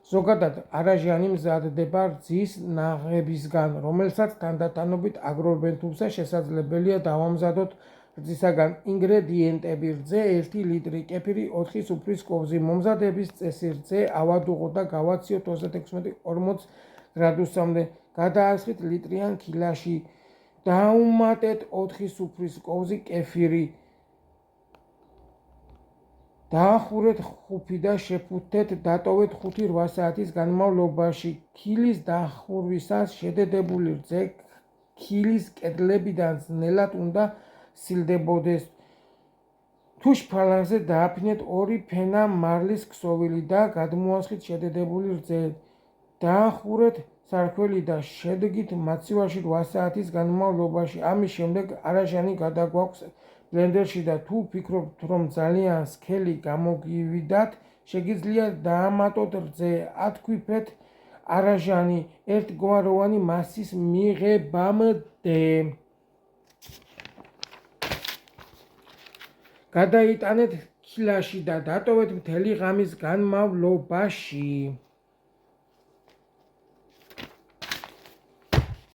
ზოგადად არაჟანი მზადდება რძის ნაღებისგან, რომელსაც თანდათანობით აგროვებენ, თუმცა შესაძლებელია დავამზადოთ რძისაგან ინგრედიენტები: რძე 1 ლიტრი, კეფირი 4 სუფრის კოვზი. მომზადების წესი: რძე ავადუღოთ და გავაციოთ 36-40 გრადუსამდე. გადაასხით ლიტრიან ქილაში. დაუმატეთ 4 სუფრის კოვზი კეფირი. დაახურეთ ხუფი და შეფუთეთ. დატოვეთ 5-8 საათის განმავლობაში. ქილის დახურვისას შედედებული რძე ქილის კედლებიდან ძნელად უნდა სილდებოდეს. თუშ ფალანგზე დააფინეთ 2 ფენა მარლის ქსოვილი და გადმოასხით შედედებული რძე. დაახურეთ სარქველი და შედგით მაცივარში 8 საათის განმავლობაში. ამის შემდეგ არაჟანი გადაგვაქვს ბლენდერში და თუ ფიქრობთ, რომ ძალიან სქელი გამოგივიდათ, შეგიძლიათ დაამატოთ რძე, ათქვიფეთ არაჟანი ერთგვაროვანი მასის მიღებამდე. გადაიტანეთ ქილაში და დატოვეთ მთელი ღამის განმავლობაში.